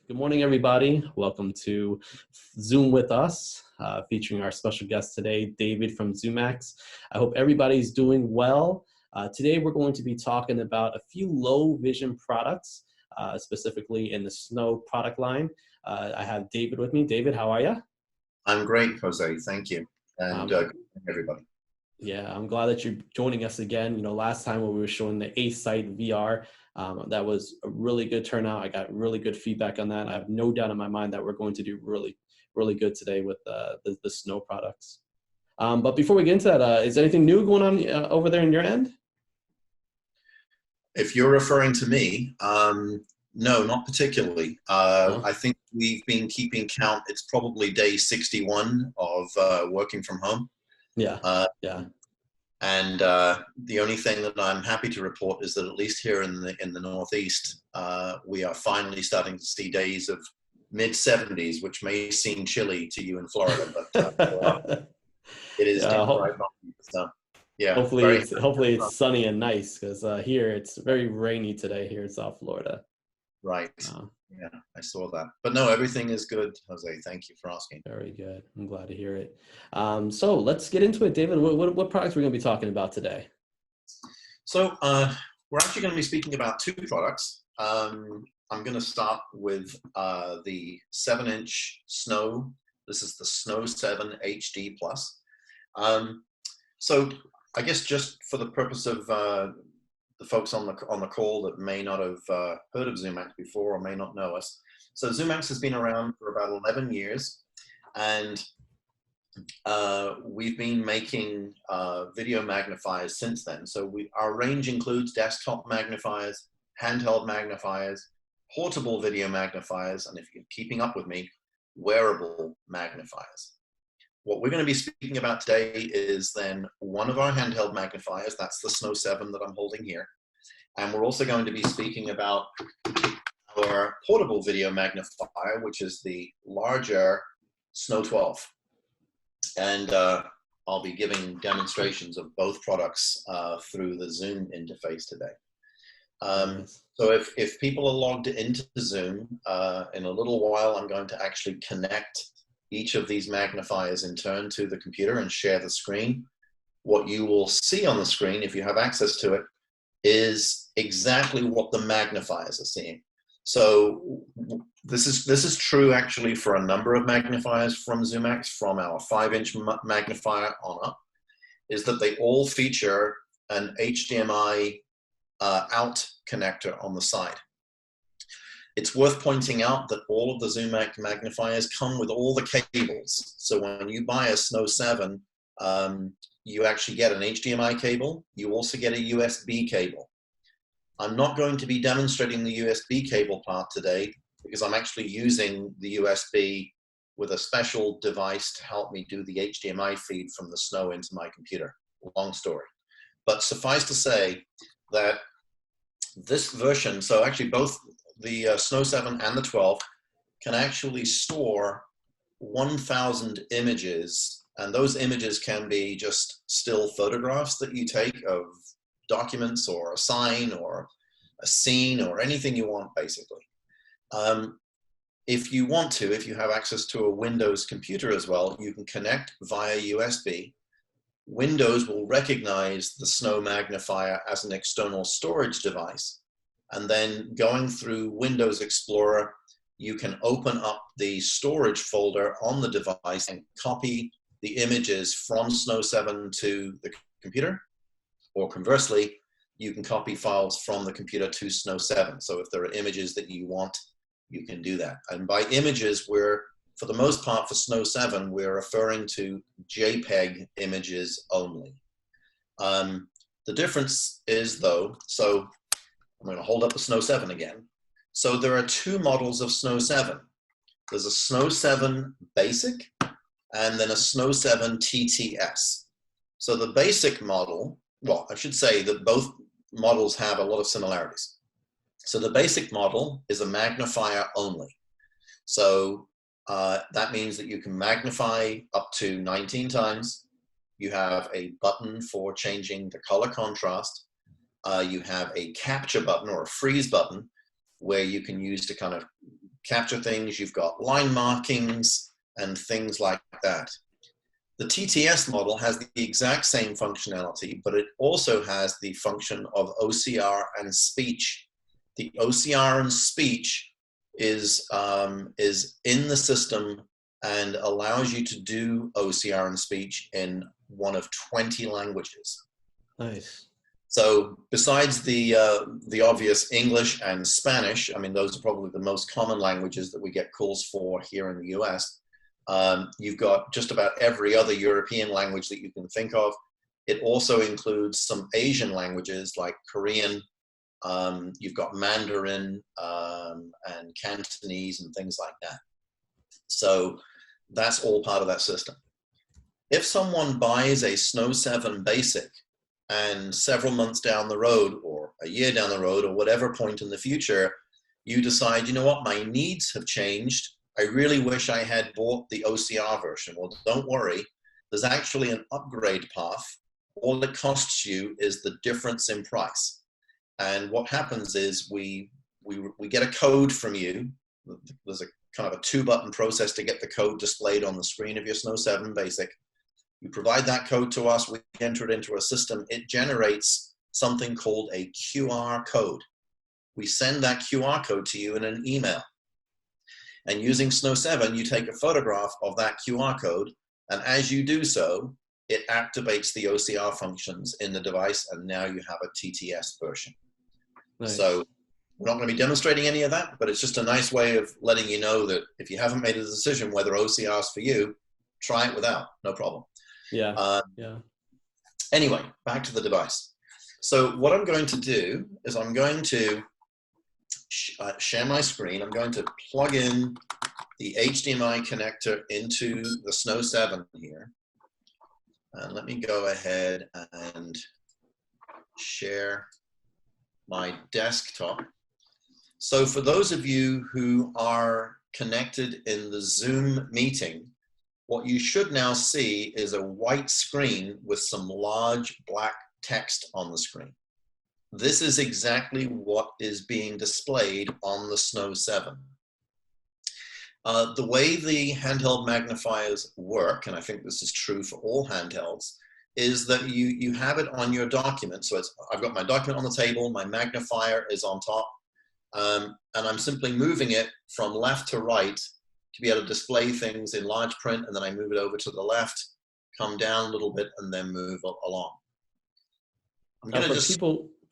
Good morning, everybody. Welcome to Zoom with us, featuring our special guest today, David from Zoomax. I hope everybody's doing well. Today, we're going to be talking about a few low vision products, specifically in the Snow product line. I have David with me. David, how are you? I'm great, Jose. Thank you. And good morning, everybody. Yeah, I'm glad that you're joining us again. You know, last time when we were showing the A-Site VR, that was a really good turnout. I got really good feedback on that. I have no doubt in my mind that we're going to do really, really good today with the Snow products. But before we get into that, is anything new going on over there in your end? If you're referring to me, no, not particularly. No? I think we've been keeping count. It's probably day 61 of working from home. Yeah, Uh, yeah. And the only thing that I'm happy to report is that at least here in the Northeast, we are finally starting to see days of mid-70s, which may seem chilly to you in Florida, but it is Yeah, downright hot. So, yeah, hopefully very it's sunny and nice, because here it's very rainy today here in South Florida. right. Uh, Yeah, I saw that. But no, everything is good, Jose. Thank you for asking. Very good. I'm glad to hear it. So let's get into it, David. What products we're going to be talking about today? So we're actually going to be speaking about two products. I'm going to start with the 7-inch Snow. This is the Snow 7 HD Plus. So I guess just for the purpose of the folks on the call that may not have heard of Zoomax before or may not know us. So Zoomax has been around for about 11 years, and we've been making video magnifiers since then. So our range includes desktop magnifiers, handheld magnifiers, portable video magnifiers, and if you're keeping up with me, wearable magnifiers. What we're going to be speaking about today is then one of our handheld magnifiers. That's the Snow 7 that I'm holding here. And we're also going to be speaking about our portable video magnifier, which is the larger Snow 12. And I'll be giving demonstrations of both products through the Zoom interface today. So if people are logged into Zoom, in a little while, I'm going to actually connect each of these magnifiers in turn to the computer and share the screen. What you will see on the screen, if you have access to it, is exactly what the magnifiers are seeing. So this is true actually for a number of magnifiers from Zoomax, from our 5-inch magnifier on up, is that they all feature an HDMI out connector on the side. It's worth pointing out that all of the Zoomax magnifiers come with all the cables. So when you buy a Snow 7, you actually get an HDMI cable. You also get a USB cable. I'm not going to be demonstrating the USB cable part today because I'm actually using the USB with a special device to help me do the HDMI feed from the Snow into my computer. Long story. But suffice to say that this version, so actually both the Snow 7 and the 12 can actually store 1,000 images, and those images can be just still photographs that you take of documents or a sign or a scene or anything you want, basically. If you want to, if you have access to a Windows computer as well, you can connect via USB. Windows will recognize the Snow magnifier as an external storage device. And then going through Windows Explorer, you can open up the storage folder on the device and copy the images from Snow 7 to the computer, or conversely, you can copy files from the computer to Snow 7. So if there are images that you want, you can do that. And by images, for the most part for Snow 7, we're referring to JPEG images only. The difference is though, so I'm going to hold up the Snow 7 again. So there are two models of Snow 7. There's a Snow 7 Basic and then a Snow 7 TTS. So the basic model, well, I should say that both models have a lot of similarities. So the basic model is a magnifier only. So that means that you can magnify up to 19 times. You have a button for changing the color contrast. You have a capture button or a freeze button where you can use to kind of capture things. You've got line markings and things like that. The TTS model has the exact same functionality, but it also has the function of OCR and speech. The OCR and speech is in the system and allows you to do OCR and speech in one of 20 languages. Nice. So besides the obvious English and Spanish, I mean, those are probably the most common languages that we get calls for here in the US. You've got just about every other European language that you can think of. It also includes some Asian languages like Korean. You've got Mandarin and Cantonese and things like that. So that's all part of that system. If someone buys a Snow 7 Basic and several months down the road or a year down the road or whatever point in the future, you decide, you know what, my needs have changed. I really wish I had bought the OCR version. Well, don't worry. There's actually an upgrade path. All it costs you is the difference in price. And what happens is we get a code from you. There's a kind of a 2-button process to get the code displayed on the screen of your Snow 7 Basic. You provide that code to us. We enter it into a system. It generates something called a QR code. We send that QR code to you in an email. And using Snow 7, you take a photograph of that QR code. And as you do so, it activates the OCR functions in the device. And now you have a TTS version. Nice. So we're not going to be demonstrating any of that, but it's just a nice way of letting you know that if you haven't made a decision whether OCR is for you, try it without, no problem. Yeah. Anyway, back to the device. So what I'm going to do is I'm going to share my screen. I'm going to plug in the HDMI connector into the Snow 7 here. And let me go ahead and share my desktop. So for those of you who are connected in the Zoom meeting, what you should now see is a white screen with some large black text on the screen. This is exactly what is being displayed on the Snow 7. The way the handheld magnifiers work, and I think this is true for all handhelds, is that you have it on your document. So I've got my document on the table, my magnifier is on top, and I'm simply moving it from left to right to be able to display things in large print, and then I move it over to the left, come down a little bit, and then move along. I'm gonna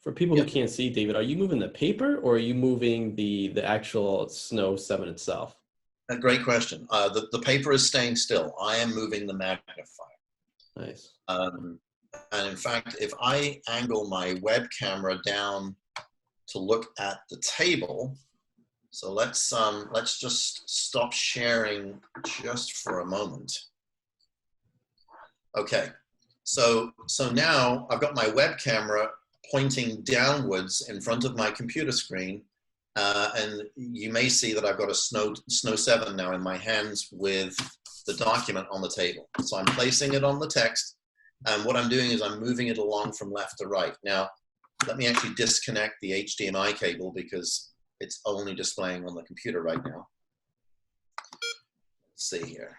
for people who can't see, David, are you moving the paper or are you moving the actual Snow 7 itself? A great question. The paper is staying still. I am moving the magnifier. Nice. And in fact, if I angle my web camera down to look at the table, so let's just stop sharing just for a moment. Okay, so now I've got my web camera pointing downwards in front of my computer screen, and you may see that I've got a Snow 7 now in my hands with the document on the table. So I'm placing it on the text, and what I'm doing is I'm moving it along from left to right. Now, let me actually disconnect the HDMI cable because it's only displaying on the computer right now. Let's see here.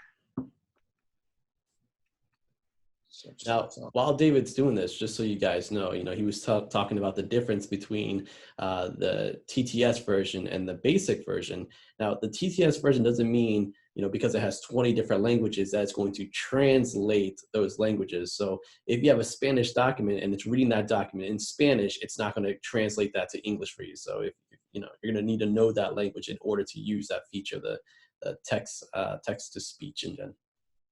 Now, while David's doing this, just so you guys know, he was talking about the difference between the TTS version and the basic version. Now, the TTS version doesn't mean, because it has 20 different languages, that it's going to translate those languages. So if you have a Spanish document and it's reading that document in Spanish, it's not going to translate that to English for you. So if you're going to need to know that language in order to use that feature, the text to speech engine.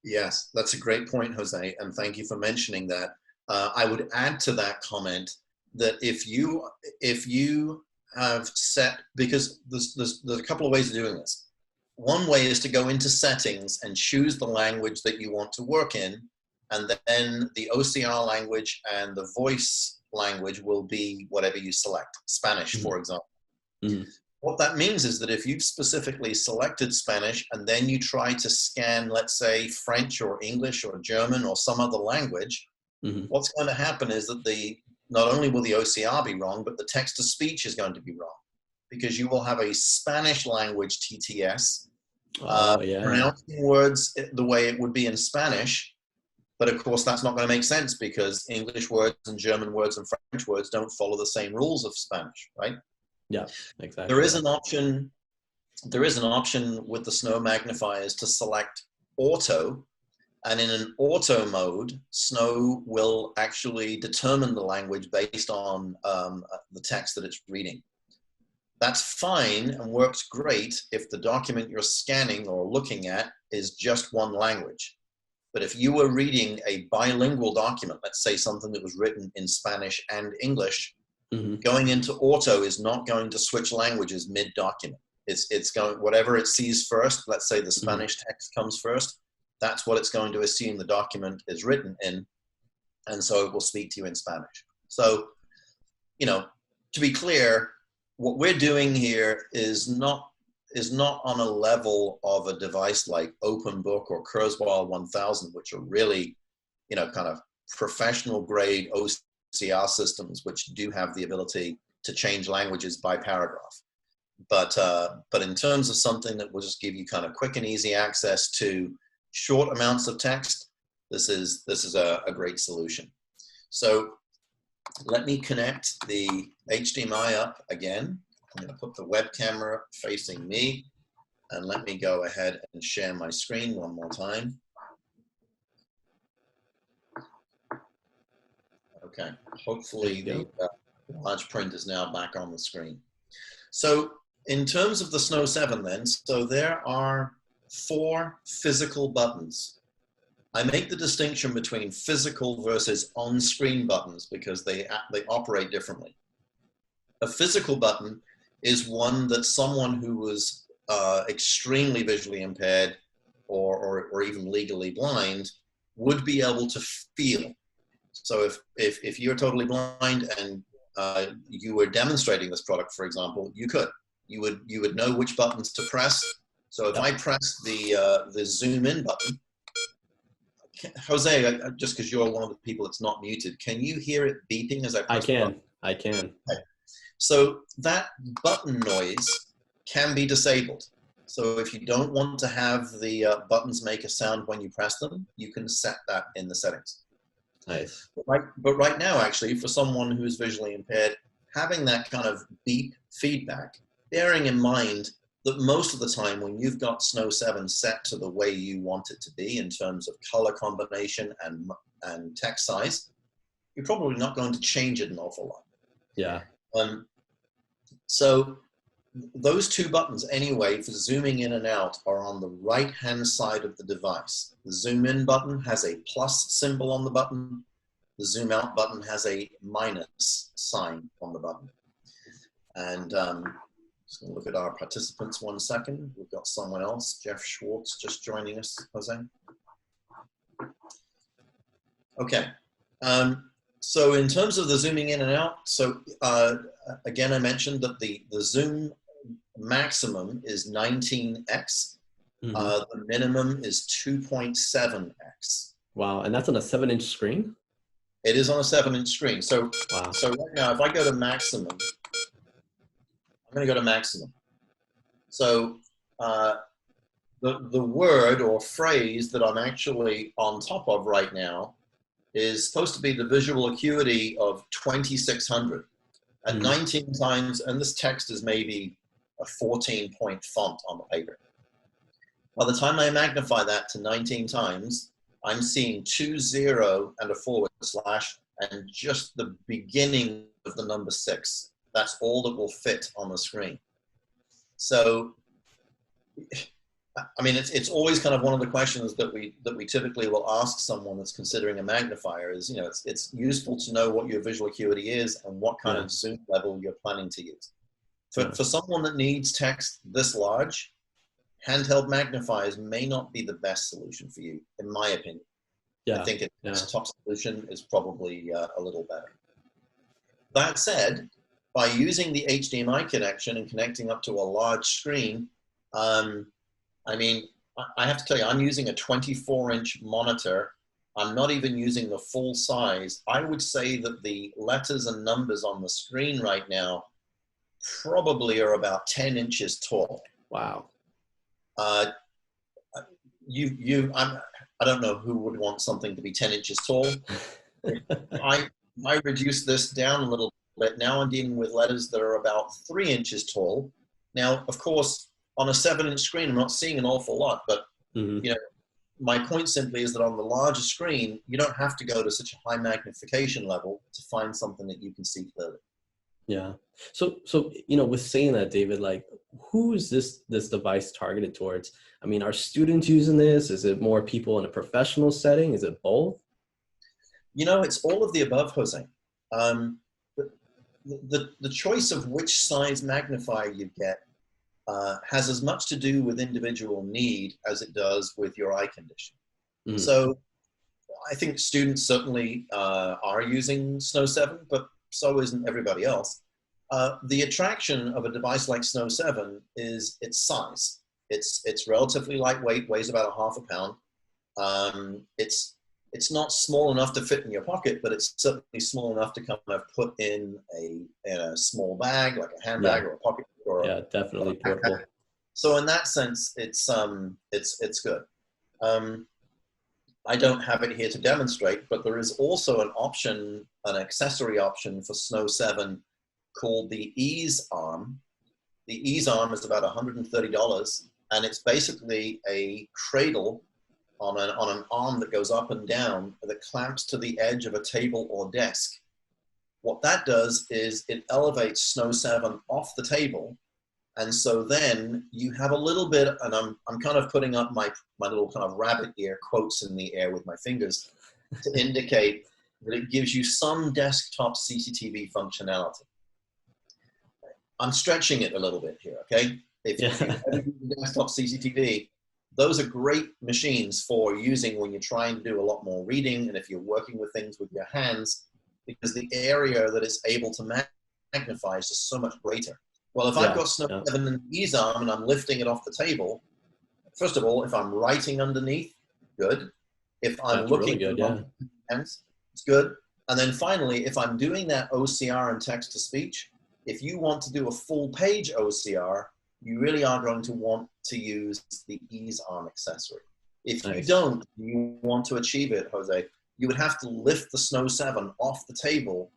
Yes, that's a great point, Jose, and thank you for mentioning that. I would add to that comment that if you have set, because there's a couple of ways of doing this. One way is to go into settings and choose the language that you want to work in, and then the OCR language and the voice language will be whatever you select, Spanish, for example. Mm-hmm. What that means is that if you've specifically selected Spanish and then you try to scan, let's say, French or English or German or some other language, what's going to happen is that not only will the OCR be wrong, but the text-to-speech is going to be wrong because you will have a Spanish language TTS Oh, yeah. pronouncing words the way it would be in Spanish. But of course, that's not going to make sense because English words and German words and French words don't follow the same rules of Spanish, right? Yeah, exactly. There is an option. There is an option with the Snow magnifiers to select auto. And in an auto mode, Snow will actually determine the language based on the text that it's reading. That's fine and works great if the document you're scanning or looking at is just one language. But if you were reading a bilingual document, let's say something that was written in Spanish and English, going into auto is not going to switch languages mid-document. It's going, whatever it sees first, let's say the Spanish text comes first, that's what it's going to assume the document is written in, and so it will speak to you in Spanish. So, you know, to be clear, what we're doing here is not on a level of a device like OpenBook or Kurzweil 1000, which are really, you know, kind of professional grade OCR systems, which do have the ability to change languages by paragraph. But in terms of something that will just give you kind of quick and easy access to short amounts of text, this is a great solution. So let me connect the HDMI up again. I'm going to put the web camera facing me, and let me go ahead and share my screen one more time. Okay, hopefully the large print is now back on the screen. So in terms of the Snow 7 then, so there are 4 physical buttons. I make the distinction between physical versus on-screen buttons because they operate differently. A physical button is one that someone who was extremely visually impaired or even legally blind would be able to feel. So if you're totally blind and you were demonstrating this product, for example, you would know which buttons to press. So if I press the zoom in button, Jose, just because you're one of the people that's not muted, can you hear it beeping as I press the button? I can. Okay. So that button noise can be disabled. So if you don't want to have the buttons make a sound when you press them, you can set that in the settings. Nice. But right now, actually, for someone who's visually impaired, having that kind of beep feedback, bearing in mind that most of the time when you've got Snow 7 set to the way you want it to be in terms of color combination and text size, you're probably not going to change it an awful lot. Yeah. So those 2 buttons anyway for zooming in and out are on the right hand side of the device. The zoom in button has a plus symbol on the button. The zoom out button has a minus sign on the button. And just gonna look at our participants 1 second. We've got someone else, Jeff Schwartz, just joining us, Jose. Okay. So in terms of the zooming in and out, so again, I mentioned that the zoom maximum is 19x. The minimum is 2.7x. Wow, and that's on a 7-inch screen? It is on a 7-inch screen. So, wow. So right now, if I go to maximum, I'm going to go to maximum. So the word or phrase that I'm actually on top of right now is supposed to be the visual acuity of 2600 at 19 times, and this text is maybe a 14-point font on the paper. By the time I magnify that to 19 times, I'm seeing 2 0 and a / and just the beginning of the number 6. That's all that will fit on the screen. So, I mean, it's always kind of one of the questions that we typically will ask someone that's considering a magnifier is, you know, it's useful to know what your visual acuity is and what kind of zoom level you're planning to use. For someone that needs text this large, handheld magnifiers may not be the best solution for you, in my opinion. I think a desktop solution is probably a little better. That said, by using the HDMI connection and connecting up to a large screen, I mean, I have to tell you, I'm using a 24-inch monitor. I'm not even using the full size. I would say that the letters and numbers on the screen right now, probably are about 10 inches tall. Wow. Uh, I don't know who would want something to be 10 inches tall. I reduced this down a little bit. Now I'm dealing with letters that are about 3 inches tall. Now, of course, on a 7-inch screen, I'm not seeing an awful lot, but you know, my point simply is that on the larger screen, you don't have to go to such a high magnification level to find something that you can see clearly. Yeah. So you know, with saying that, David, like, who is this device targeted towards? I mean, are students using this? Is it more people in a professional setting? Is it both? You know, it's all of the above, Jose. The choice of which size magnifier you get has as much to do with individual need as it does with your eye condition. So I think students certainly are using Snow 7, but so isn't everybody else. The attraction of a device like Snow 7 is its size. It's relatively lightweight, weighs about ½ a pound. It's not small enough to fit in your pocket, but it's certainly small enough to kind of put in a small bag, like a handbag or a pocket. Or definitely portable. So in that sense, it's good. I don't have it here to demonstrate, but there is also an option, an accessory option for Snow 7 called the Ease Arm. The Ease Arm is about $130, and it's basically a cradle on an arm that goes up and down that clamps to the edge of a table or desk. What that does is it elevates Snow 7 off the table. And so then you have a little bit, and I'm kind of putting up my little kind of rabbit ear quotes in the air with my fingers to indicate that it gives you some desktop CCTV functionality. I'm stretching it a little bit here, okay? If you ever use desktop CCTV, those are great machines for using when you're trying to do a lot more reading and if you're working with things with your hands, because the area that it's able to magnify is just so much greater. Well, if I've got Snow 7 in the Ease Arm and I'm lifting it off the table, first of all, if I'm writing underneath, good. If I'm looking really good, hands, it's good. And then finally, if I'm doing that OCR and text-to-speech, if you want to do a full-page OCR, you really are going to want to use the Ease Arm accessory. If you don't, you want to achieve it, Jose, you would have to lift the Snow 7 off the table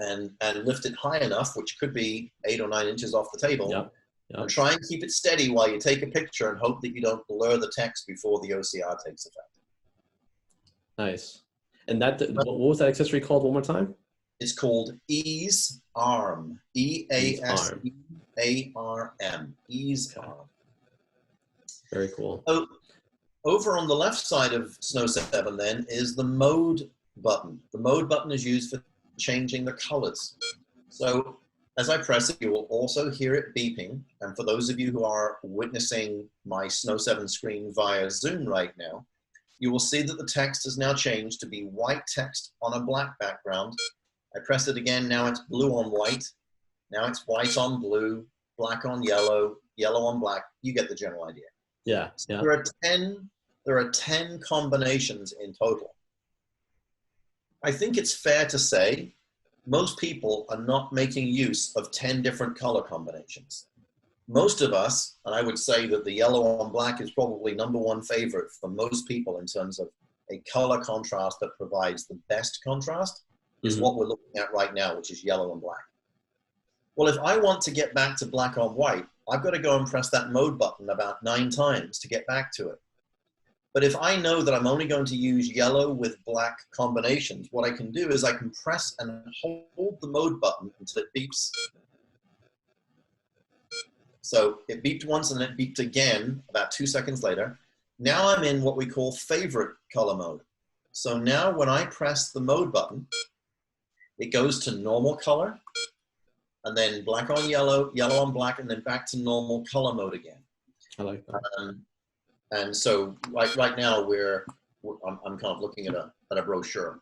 and lift it high enough, which could be 8 or 9 inches off the table, and try and keep it steady while you take a picture and hope that you don't blur the text before the OCR takes effect. Nice. And that, what was that accessory called one more time? It's called Ease Arm. E-A-S-E-A-R-M. Ease Arm. Very cool. So, over on the left side of Snow 7 then is the mode button. The mode button is used for changing the colors. So as I press it, you will also hear it beeping. And for those of you who are witnessing my Snow 7 screen via Zoom right now, you will see that the text has now changed to be white text on a black background. I press it again, now it's blue on white. Now it's white on blue, black on yellow, yellow on black. You get the general idea. So there are 10 combinations in total. I think it's fair to say most people are not making use of 10 different color combinations. Most of us, and I would say that the yellow on black is probably #1 favorite for most people in terms of a color contrast that provides the best contrast, is what we're looking at right now, which is yellow and black. Well, if I want to get back to black on white, I've got to go and press that mode button about 9 times to get back to it. But if I know that I'm only going to use yellow with black combinations, what I can do is I can press and hold the mode button until it beeps. So it beeped once and then it beeped again about 2 seconds later. Now I'm in what we call favorite color mode. So now when I press the mode button, it goes to normal color, and then black on yellow, yellow on black, and then back to normal color mode again. I like that. And so right now I'm kind of looking at a brochure.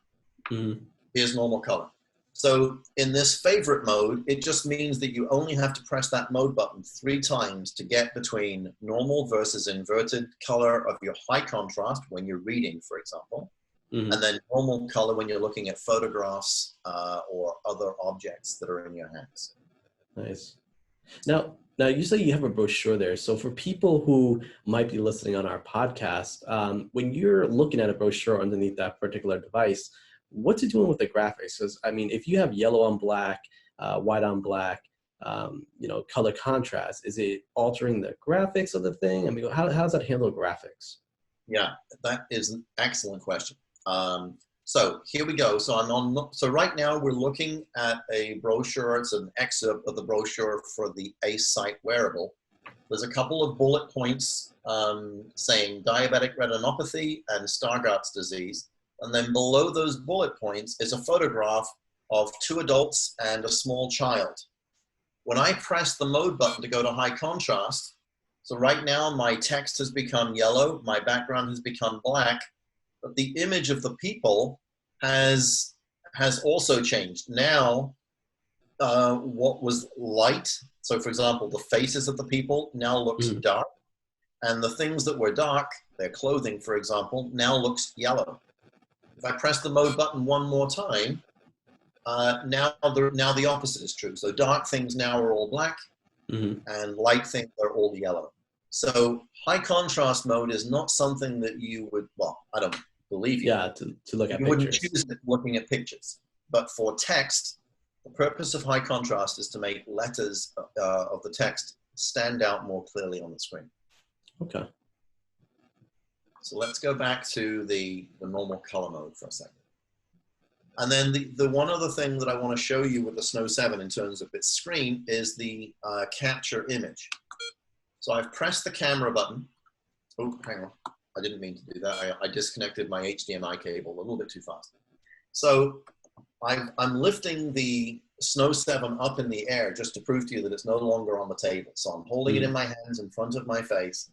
Here's normal color. So in this favorite mode, it just means that you only have to press that mode button 3 times to get between normal versus inverted color of your high contrast when you're reading, for example, and then normal color when you're looking at photographs or other objects that are in your hands. Nice. Now you say you have a brochure there. So for people who might be listening on our podcast, when you're looking at a brochure underneath that particular device, what's it doing with the graphics? Because I mean, if you have yellow on black, white on black, color contrast, is it altering the graphics of the thing? I mean, how does that handle graphics? Yeah, that is an excellent question. So here we go. So So right now we're looking at a brochure. It's an excerpt of the brochure for the ACE site wearable. There's a couple of bullet points saying diabetic retinopathy and Stargardt's disease. And then below those bullet points is a photograph of 2 adults and a small child. When I press the mode button to go to high contrast, so right now my text has become yellow, my background has become black, but the image of the people has also changed. Now, what was light, so for example, the faces of the people now looks dark, and the things that were dark, their clothing, for example, now looks yellow. If I press the mode button one more time, now the opposite is true. So dark things now are all black, and light things are all yellow. So high contrast mode is not something that you would, well, I don't believe you. Yeah, to look at you pictures. wouldn't choose it looking at pictures. But for text, the purpose of high contrast is to make letters of the text stand out more clearly on the screen. Okay. So let's go back to the normal color mode for a second. And then the one other thing that I want to show you with the Snow 7 in terms of its screen is the capture image. So I've pressed the camera button. Oh, hang on. I didn't mean to do that. I disconnected my HDMI cable a little bit too fast. So I'm lifting the Snow 7 up in the air just to prove to you that it's no longer on the table. So I'm holding it in my hands in front of my face.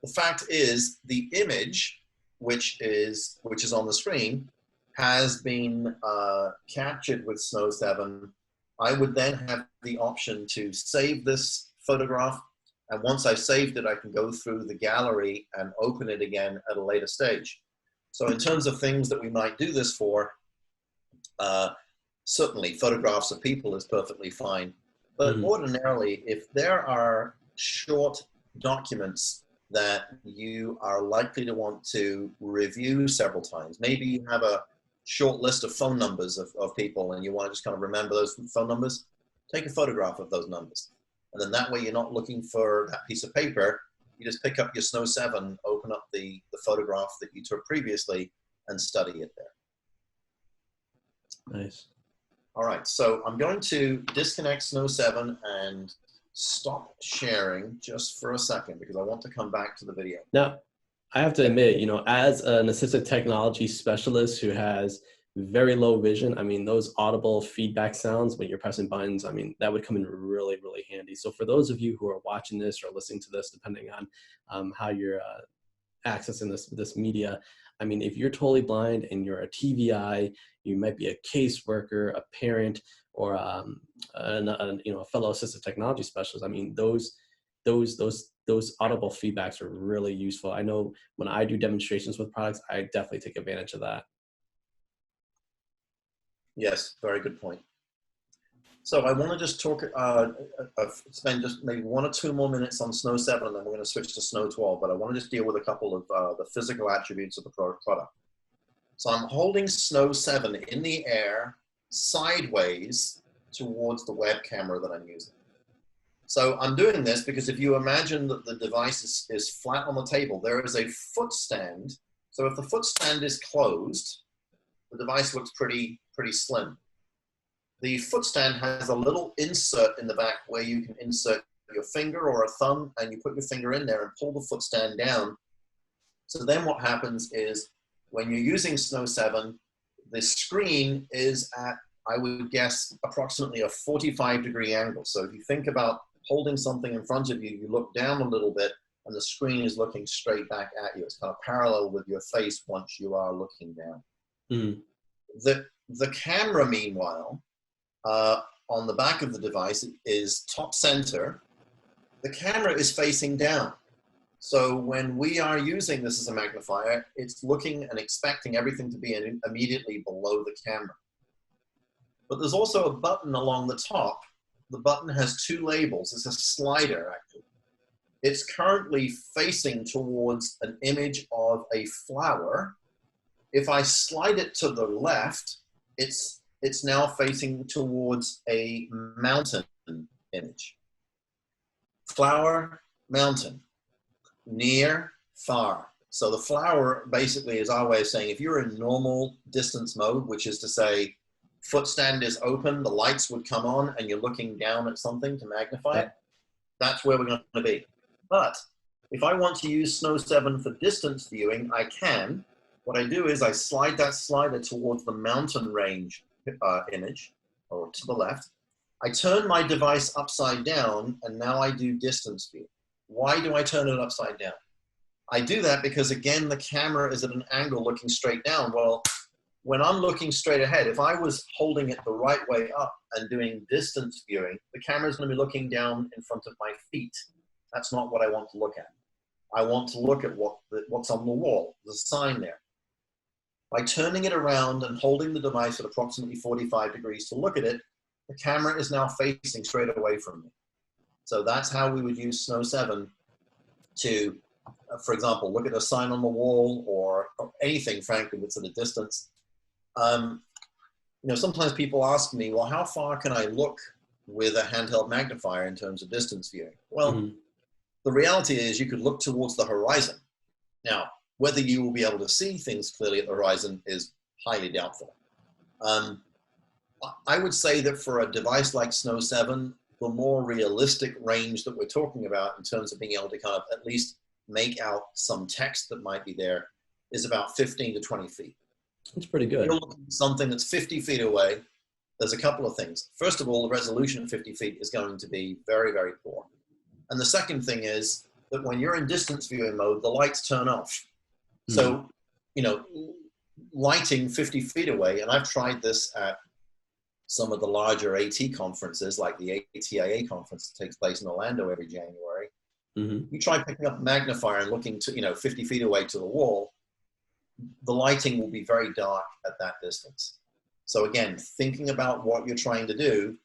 The fact is the image, which is on the screen, has been captured with Snow 7. I would then have the option to save this photograph. And once I saved it, I can go through the gallery and open it again at a later stage. So in terms of things that we might do this for, certainly photographs of people is perfectly fine. But ordinarily, if there are short documents that you are likely to want to review several times, maybe you have a short list of phone numbers of people and you want to just kind of remember those phone numbers, take a photograph of those numbers. And then that way you're not looking for that piece of paper. You just pick up your Snow 7, open up the photograph that you took previously and study it there. Nice. All right, so I'm going to disconnect Snow 7 and stop sharing just for a second because I want to come back to the video. Now, I have to admit, as an assistive technology specialist who has very low vision, I mean, those audible feedback sounds when you're pressing buttons, I mean, that would come in really, really handy. So for those of you who are watching this or listening to this, depending on how you're accessing this media, I mean, if you're totally blind and you're a TVI, you might be a caseworker, a parent, or a fellow assistive technology specialist. I mean, those audible feedbacks are really useful. I know when I do demonstrations with products, I definitely take advantage of that. Yes, very good point. So I want to just talk, spend just maybe 1 or 2 more minutes on Snow 7, and then we're going to switch to Snow 12, but I want to just deal with a couple of the physical attributes of the product. So I'm holding Snow 7 in the air, sideways towards the web camera that I'm using. So I'm doing this because if you imagine that the device is flat on the table, there is a foot stand. So if the foot stand is closed, the device looks pretty slim. The foot stand has a little insert in the back where you can insert your finger or a thumb, and you put your finger in there and pull the foot stand down. So then what happens is when you're using Snow 7, the screen is at, I would guess, approximately a 45-degree angle. So if you think about holding something in front of you, you look down a little bit and the screen is looking straight back at you. It's kind of parallel with your face once you are looking down. The camera, meanwhile, on the back of the device is top center. The camera is facing down. So when we are using this as a magnifier, it's looking and expecting everything to be immediately below the camera. But there's also a button along the top the button has two labels. It's a slider, actually. It's currently facing towards an image of a flower. If I slide it to the left, it's now facing towards a mountain image. Flower, mountain, near, far. So the flower basically is our way of saying if you're in normal distance mode, which is to say foot stand is open, the lights would come on and you're looking down at something to magnify it, that's where we're going to be. But if I want to use Snow 7 for distance viewing, I can. What I do is I slide that slider towards the mountain range image, or to the left. I turn my device upside down, and now I do distance view. Why do I turn it upside down? I do that because, again, the camera is at an angle looking straight down. Well, when I'm looking straight ahead, if I was holding it the right way up and doing distance viewing, the camera is going to be looking down in front of my feet. That's not what I want to look at. I want to look at what's on the wall. There's a sign there. By turning it around and holding the device at approximately 45 degrees to look at it, the camera is now facing straight away from me. So that's how we would use Snow 7 to, for example, look at a sign on the wall or anything, frankly, that's at a distance. You know, sometimes people ask me, well, how far can I look with a handheld magnifier in terms of distance viewing? Well, the reality is you could look towards the horizon. Now, whether you will be able to see things clearly at the horizon is highly doubtful. I would say that for a device like Snow 7, the more realistic range that we're talking about in terms of being able to kind of at least make out some text that might be there is about 15 to 20 feet. That's pretty good. If you're looking at something that's 50 feet away, there's a couple of things. First of all, the resolution at 50 feet is going to be very, very poor. And the second thing is that when you're in distance viewing mode, the lights turn off. So, you know, lighting 50 feet away, and I've tried this at some of the larger AT conferences, like the ATIA conference that takes place in Orlando every January. You try picking up a magnifier and looking to, you know, 50 feet away to the wall, the lighting will be very dark at that distance. So again, thinking about what you're trying to do,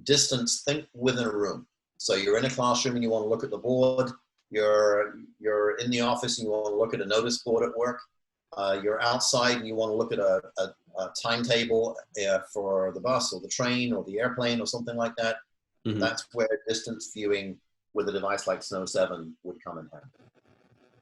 distance, think within a room. So you're in a classroom and you want to look at the board. You're in the office and you want to look at a notice board at work. You're outside and you want to look at a timetable for the bus or the train or the airplane or something like that. That's where distance viewing with a device like Snow 7 would come in handy.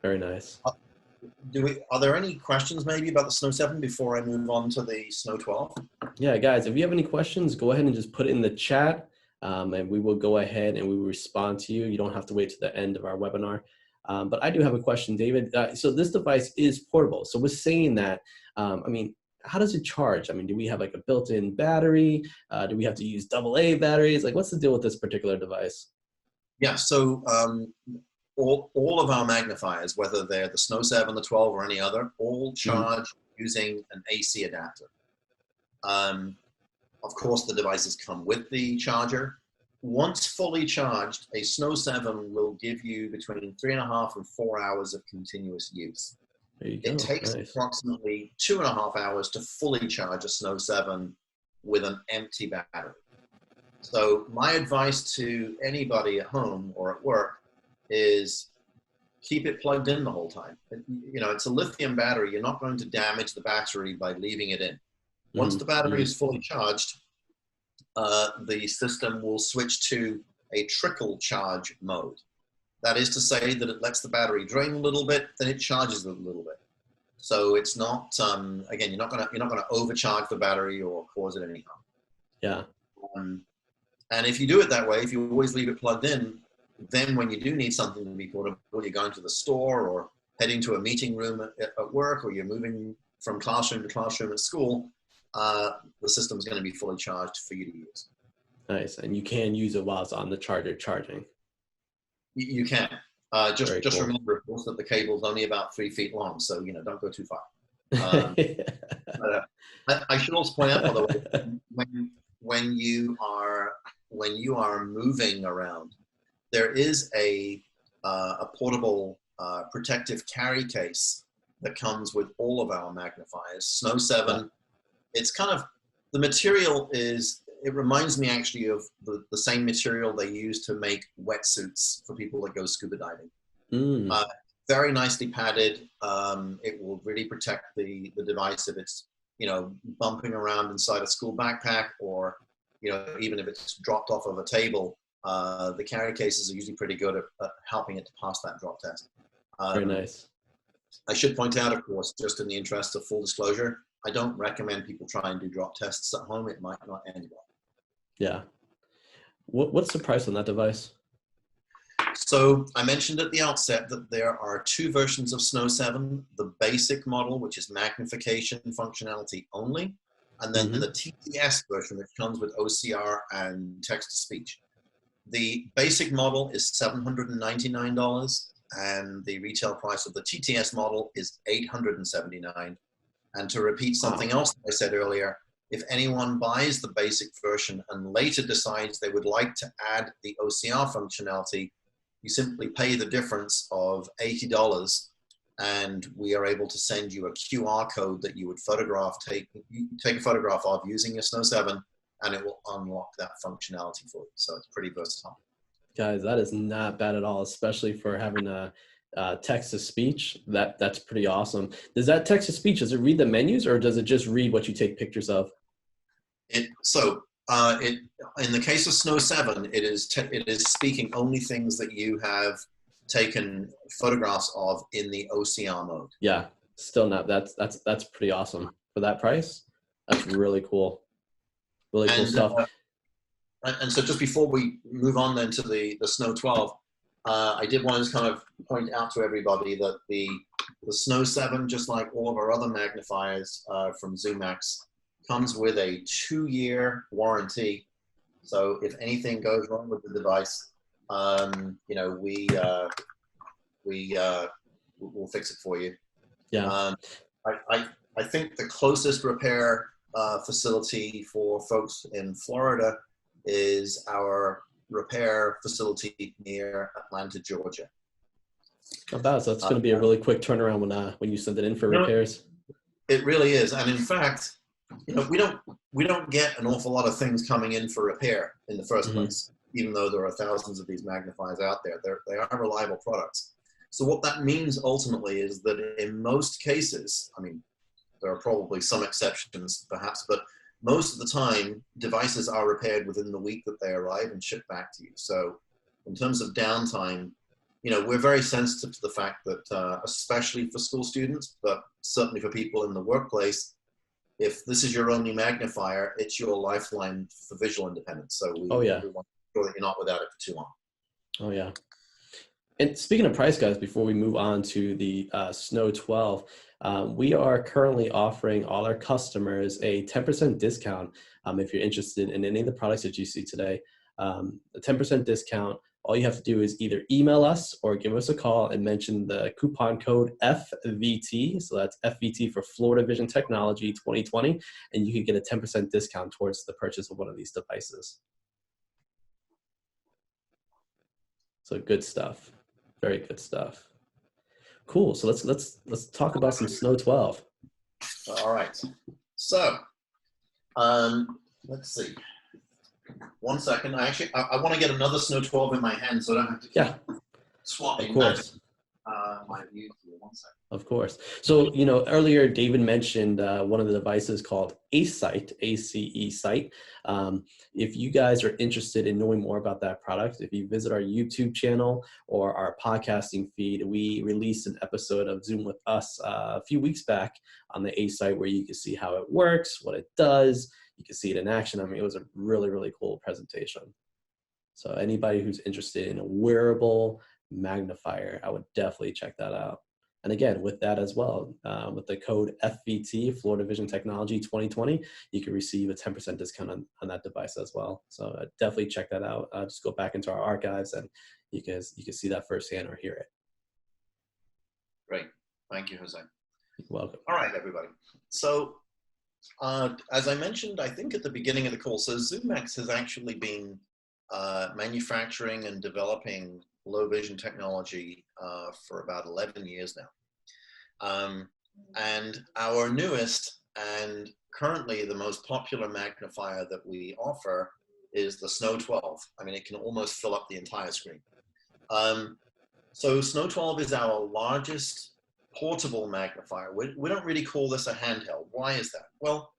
Very nice. Are there any questions maybe about the Snow 7 before I move on to the Snow 12? Yeah, guys, if you have any questions, go ahead and just put it in the chat. And we will go ahead and we will respond to you. You don't have to wait to the end of our webinar. But I do have a question, David. So this device is portable. So we're saying that, I mean, how does it charge? I mean, do we have like a built-in battery? Do we have to use AA batteries? Like, what's the deal with this particular device? Yeah, so all of our magnifiers, whether they're the Snow 7, the 12, or any other, all charge using an AC adapter. Of course, the devices come with the charger. Once fully charged, a Snow 7 will give you between 3.5 and 4 hours of continuous use. There you go. It takes approximately 2.5 hours to fully charge a Snow 7 with an empty battery. So my advice to anybody at home or at work is keep it plugged in the whole time. You know, it's a lithium battery. You're not going to damage the battery by leaving it in. Once the battery is fully charged, the system will switch to a trickle charge mode. That is to say that it lets the battery drain a little bit, then it charges it a little bit. So it's not, again, you're not gonna overcharge the battery or cause it any harm. Yeah. And if you do it that way, if you always leave it plugged in, then when you do need something to be portable, you're going to the store or heading to a meeting room at work, or you're moving from classroom to classroom at school, the system's going to be fully charged for you to use. Nice. And you can use it while it's on the charger charging. You can. Just cool. Remember, of course, that the cable's only about 3 feet long, so, you know, don't go too far. But, I should also point out, by the way, when you are moving around, there is a portable protective carry case that comes with all of our magnifiers. Snow 7, it's kind of, the material is it reminds me actually of the same material they use to make wetsuits for people that go scuba diving. Mm. Very nicely padded. It will really protect the device if it's, bumping around inside a school backpack, or, even if it's dropped off of a table. The carry cases are usually pretty good at helping it to pass that drop test. Very nice. I should point out, of course, just in the interest of full disclosure, I don't recommend people try and do drop tests at home. It might not end well. Yeah. What's the price on that device? So I mentioned at the outset that there are two versions of Snow 7, the basic model, which is magnification functionality only, and then the TTS version, which comes with OCR and text-to-speech. The basic model is $799, and the retail price of the TTS model is $879. And to repeat something else that I said earlier, if anyone buys the basic version and later decides they would like to add the OCR functionality, you simply pay the difference of $80, and we are able to send you a QR code that you would take a photograph of using your Snow 7, and it will unlock that functionality for you. So it's pretty versatile. Guys, that is not bad at all, especially for having a text-to-speech. That's pretty awesome. Does that text-to-speech, does it read the menus, or does it just read what you take pictures of? In the case of Snow 7, it is speaking only things that you have taken photographs of in the OCR mode. Yeah, still not. That's pretty awesome for that price. That's really cool. Really cool stuff. And so just before we move on then to the Snow 12, I did want to kind of point out to everybody that the Snow 7, just like all of our other magnifiers from Zoomax, comes with a 2-year warranty. So if anything goes wrong with the device, we'll fix it for you. Yeah. I think the closest repair facility for folks in Florida is our repair facility near Atlanta, Georgia. Not bad. So that's going to be a really quick turnaround when you send it in for repairs. It really is, and in fact, we don't get an awful lot of things coming in for repair in the first place, even though there are thousands of these magnifiers out there. They are reliable products. So what that means ultimately is that in most cases, I mean, there are probably some exceptions perhaps, but most of the time, devices are repaired within the week that they arrive and shipped back to you. So in terms of downtime, we're very sensitive to the fact that, especially for school students, but certainly for people in the workplace, if this is your only magnifier, it's your lifeline for visual independence. So we want to make sure that you're not without it for too long. Oh, yeah. And speaking of price, guys, before we move on to the Snow 12, we are currently offering all our customers a 10% discount if you're interested in any of the products that you see today. A 10% discount. All you have to do is either email us or give us a call and mention the coupon code FVT. So that's FVT for Florida Vision Technology 2020, and you can get a 10% discount towards the purchase of one of these devices. So good stuff. Very good stuff. Cool. So let's talk about some Snow 12. All right. So let's see. 1 second. I want to get another Snow 12 in my hand, so I don't have to swap. Of course. My view here. 1 second. Of course. So, earlier David mentioned one of the devices called ACE-Sight, ACE-Sight. If you guys are interested in knowing more about that product, if you visit our YouTube channel or our podcasting feed, we released an episode of Zoom with Us a few weeks back on the ACE-Sight where you can see how it works, what it does. You can see it in action. I mean, it was a really, really cool presentation. So anybody who's interested in a wearable magnifier, I would definitely check that out. And again, with that as well, with the code FVT, Florida Vision Technology 2020, you can receive a 10% discount on that device as well. So definitely check that out. Just go back into our archives and you can see that firsthand or hear it. Great. Thank you, Jose. You're welcome. All right, everybody. So as I mentioned, I think at the beginning of the call, so Zoomax has actually been manufacturing and developing low vision technology for about 11 years now. And our newest and currently the most popular magnifier that we offer is the Snow 12. I mean, it can almost fill up the entire screen. So Snow 12 is our largest portable magnifier. We don't really call this a handheld. Why is that? Well,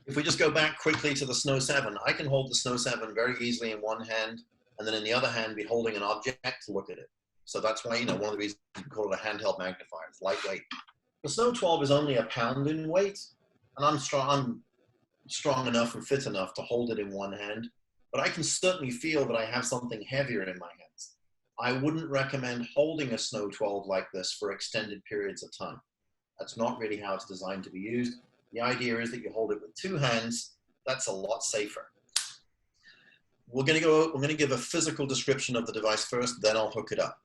if we just go back quickly to the Snow 7, I can hold the Snow 7 very easily in one hand, and then in the other hand be holding an object to look at it. So that's why, you know, one of the reasons we call it a handheld magnifier. It's lightweight. The Snow 12 is only 1 pound in weight, and I'm strong enough and fit enough to hold it in one hand, but I can certainly feel that I have something heavier in my hands. I wouldn't recommend holding a Snow 12 like this for extended periods of time. That's not really how it's designed to be used. The idea is that you hold it with 2 hands. That's a lot safer. We're going to give a physical description of the device first, then I'll hook it up.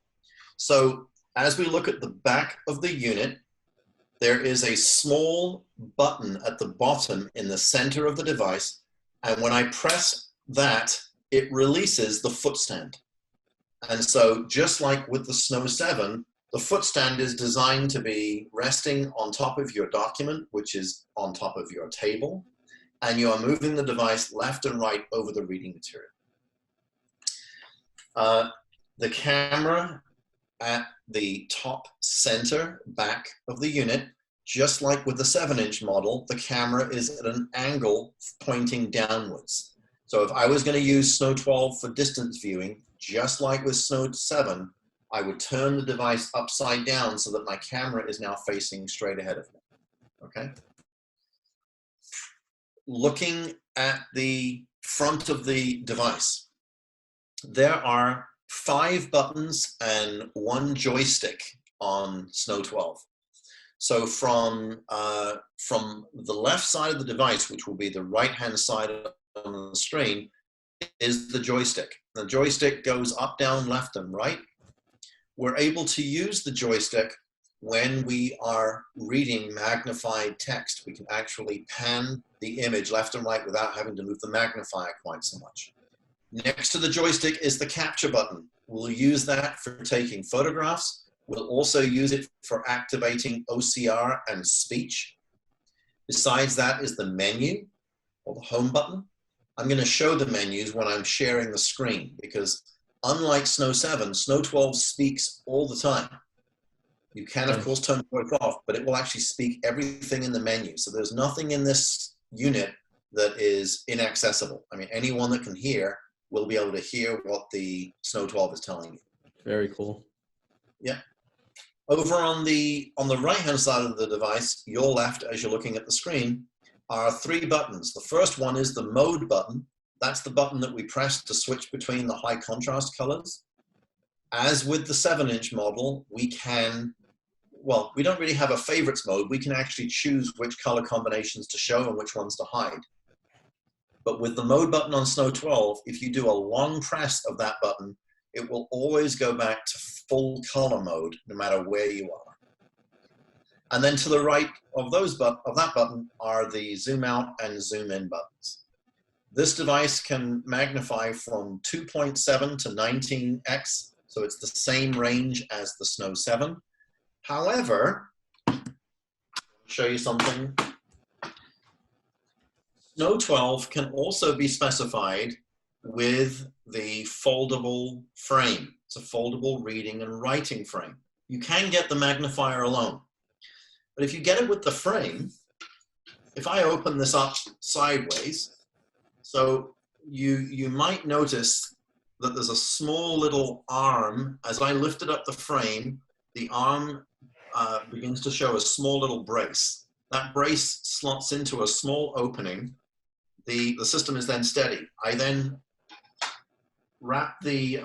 So as we look at the back of the unit, there is a small button at the bottom in the center of the device. And when I press that, it releases the footstand. And so just like with the Snow 7, the footstand is designed to be resting on top of your document, which is on top of your table, and you are moving the device left and right over the reading material. The camera at the top center back of the unit, just like with the 7-inch model, the camera is at an angle pointing downwards. So if I was going to use Snow 12 for distance viewing, just like with Snow 7, I would turn the device upside down so that my camera is now facing straight ahead of me, okay? Looking at the front of the device, there are 5 buttons and 1 joystick on Snow 12. So from the left side of the device, which will be the right-hand side on the screen, is the joystick. The joystick goes up, down, left, and right. We're able to use the joystick when we are reading magnified text. We can actually pan the image left and right without having to move the magnifier quite so much. Next to the joystick is the capture button. We'll use that for taking photographs. We'll also use it for activating OCR and speech. Besides that is the menu, or the home button. I'm going to show the menus when I'm sharing the screen, because unlike Snow 7, Snow 12 speaks all the time. You can, of course, turn the voice off, but it will actually speak everything in the menu. So there's nothing in this unit that is inaccessible. I mean, anyone that can hear will be able to hear what the Snow 12 is telling you. Very cool. Yeah. Over on the right-hand side of the device, your left, as you're looking at the screen, are 3 buttons. The first one is the mode button. That's the button that we press to switch between the high contrast colors. As with the 7-inch model, we can, well, we don't really have a favorites mode. We can actually choose which color combinations to show and which ones to hide. But with the mode button on Snow 12, if you do a long press of that button, it will always go back to full color mode, no matter where you are. And then to the right of that button are the zoom out and zoom in buttons. This device can magnify from 2.7 to 19x, so it's the same range as the Snow 7. However, I'll show you something. Snow 12 can also be specified with the foldable frame. It's a foldable reading and writing frame. You can get the magnifier alone, but if you get it with the frame, if I open this up sideways, so you might notice that there's a small little arm. As I lifted up the frame, the arm begins to show a small little brace. That brace slots into a small opening. The system is then steady. I then wrap the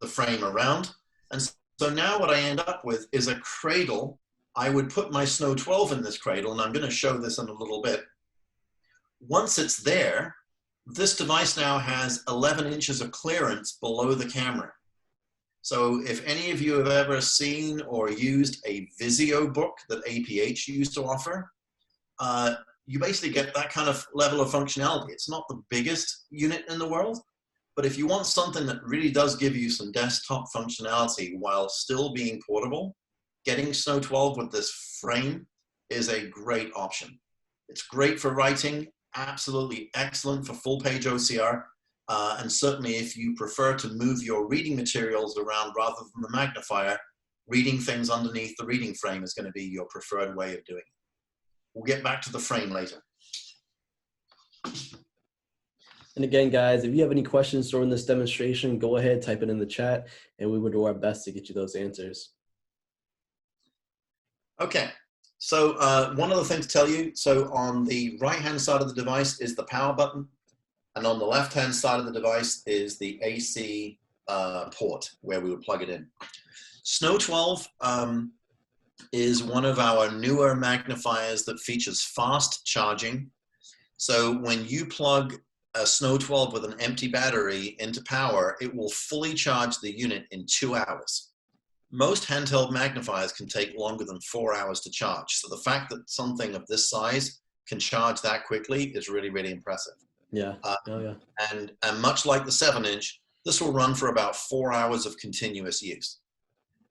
frame around, and so now what I end up with is a cradle. I would put my Snow 12 in this cradle, and I'm going to show this in a little bit. Once it's there, this device now has 11 inches of clearance below the camera. So if any of you have ever seen or used a Visio book that APH used to offer, you basically get that kind of level of functionality. It's not the biggest unit in the world, but if you want something that really does give you some desktop functionality while still being portable, getting Snow 12 with this frame is a great option. It's great for writing, absolutely excellent for full page OCR. And certainly if you prefer to move your reading materials around rather than the magnifier, reading things underneath the reading frame is going to be your preferred way of doing it. We'll get back to the frame later. And again, guys, if you have any questions during this demonstration, go ahead, type it in the chat, and we will do our best to get you those answers. Okay, so one other thing to tell you. So on the right-hand side of the device is the power button, and on the left-hand side of the device is the AC port where we would plug it in. Snow 12 is one of our newer magnifiers that features fast charging. So when you plug a Snow 12 with an empty battery into power, it will fully charge the unit in 2 hours. Most handheld magnifiers can take longer than 4 hours to charge. So the fact that something of this size can charge that quickly is really, really impressive. Yeah. Yeah. And much like the 7-inch, this will run for about 4 hours of continuous use.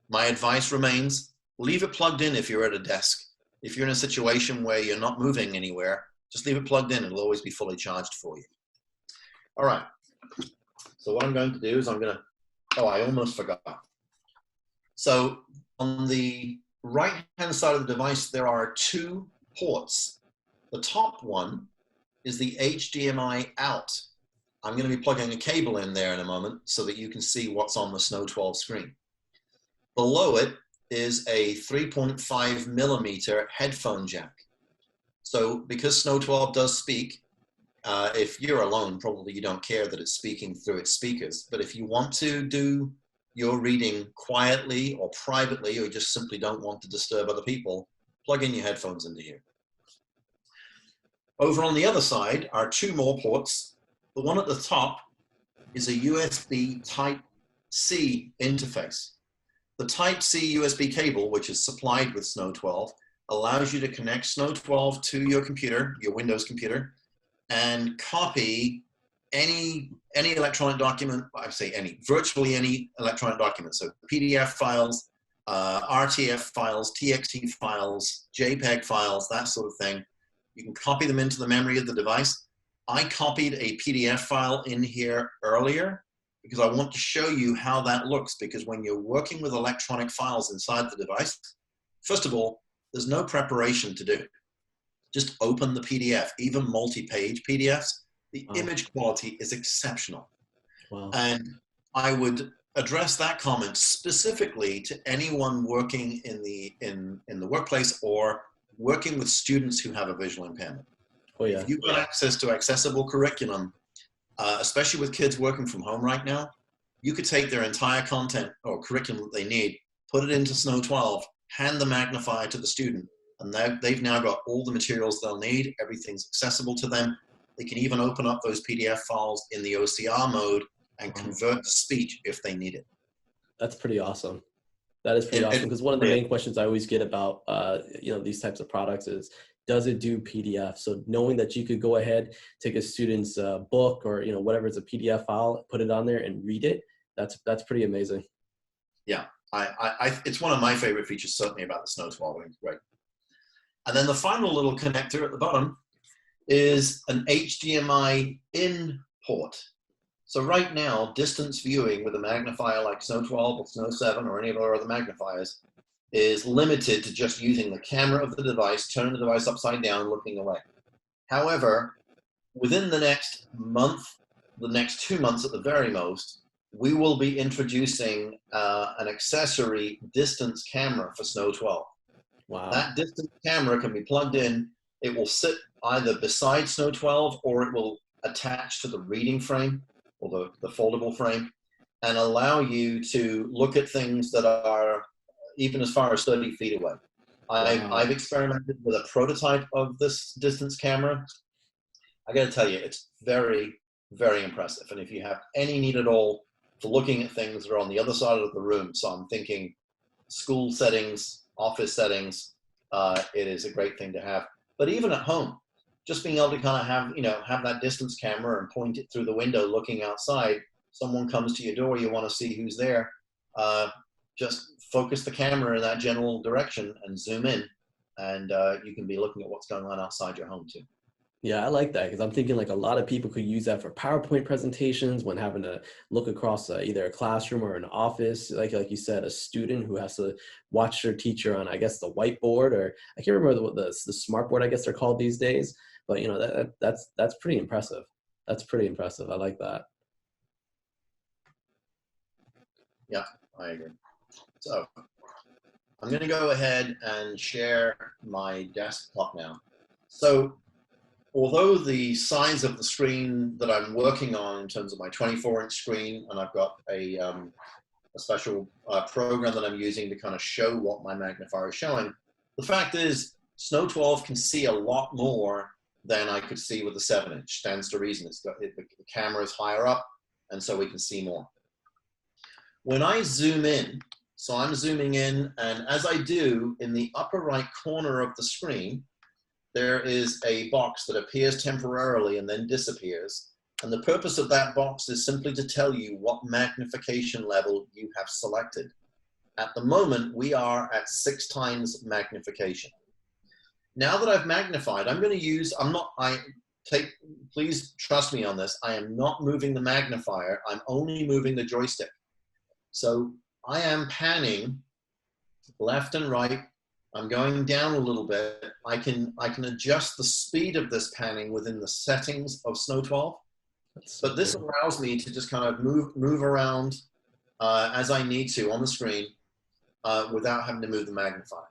My advice remains, leave it plugged in if you're at a desk. If you're in a situation where you're not moving anywhere, just leave it plugged in. It'll always be fully charged for you. All right. So what I'm going to do is I'm going to, oh, I almost forgot. So on the right-hand side of the device, there are 2 ports. The top one is the HDMI out. I'm going to be plugging a cable in there in a moment so that you can see what's on the Snow 12 screen. Below it is a 3.5 millimeter headphone jack. So because Snow 12 does speak, if you're alone, probably you don't care that it's speaking through its speakers. But if you want to do your reading quietly or privately, or you just simply don't want to disturb other people, plug in your headphones into here. Over on the other side are 2 more ports. The one at the top is a USB Type-C interface. The Type-C USB cable, which is supplied with Snow 12, allows you to connect Snow 12 to your computer, your Windows computer, and copy any electronic document. I say any, virtually any electronic document. So PDF files, RTF files, TXT files, JPEG files, that sort of thing. You can copy them into the memory of the device. I copied a PDF file in here earlier because I want to show you how that looks, because when you're working with electronic files inside the device, first of all, there's no preparation to do. Just open the PDF, even multi-page PDFs. The image quality is exceptional. Wow. And I would address that comment specifically to anyone working in the workplace or working with students who have a visual impairment. Oh, yeah. If you've got access to accessible curriculum, especially with kids working from home right now, you could take their entire content or curriculum that they need, put it into Snow 12, hand the magnifier to the student, and they've now got all the materials they'll need. Everything's accessible to them. They can even open up those PDF files in the OCR mode and convert to speech if they need it. That's pretty awesome. That is pretty awesome, because one of the main questions I always get about these types of products is, does it do PDF? So knowing that you could go ahead, take a student's book or whatever, it's a PDF file, put it on there and read it, that's pretty amazing. Yeah, it's one of my favorite features, certainly, about the Snow 12. It's great. And then the final little connector at the bottom is an HDMI in port. So right now, distance viewing with a magnifier like Snow 12 or Snow 7 or any of our other magnifiers is limited to just using the camera of the device, turning the device upside down and looking away. However, within the next month, the next 2 months at the very most, we will be introducing an accessory distance camera for Snow 12. Wow. That distance camera can be plugged in. It will sit either beside Snow 12 or it will attach to the reading frame or the foldable frame and allow you to look at things that are even as far as 30 feet away. I've experimented with a prototype of this distance camera. I got to tell you, it's very, very impressive. And if you have any need at all for looking at things that are on the other side of the room, so I'm thinking school settings, office settings, it is a great thing to have. But even at home, just being able to kind of have that distance camera and point it through the window looking outside. Someone comes to your door, you want to see who's there. Just focus the camera in that general direction and zoom in, and you can be looking at what's going on outside your home too. Yeah, I like that because I'm thinking like a lot of people could use that for PowerPoint presentations when having to look across either a classroom or an office. Like you said, a student who has to watch their teacher on, I guess, the whiteboard, or I can't remember the smart board, I guess they're called these days. But you know, that's pretty impressive. That's pretty impressive. I like that. Yeah, I agree. So I'm going to go ahead and share my desktop now. So although the size of the screen that I'm working on in terms of my 24-inch screen, and I've got a special program that I'm using to kind of show what my magnifier is showing, the fact is Snow 12 can see a lot more than I could see with the 7-inch. Stands to reason. The camera is higher up, and so we can see more. When I zoom in, so I'm zooming in, and as I do, in the upper right corner of the screen, there is a box that appears temporarily and then disappears. And the purpose of that box is simply to tell you what magnification level you have selected. At the moment, we are at 6 times magnification. Now that I've magnified, I'm going to use, please trust me on this, I am not moving the magnifier, I'm only moving the joystick. So I am panning left and right. I'm going down a little bit. I can adjust the speed of this panning within the settings of Snow 12. But this allows me to just kind of move around as I need to on the screen without having to move the magnifier.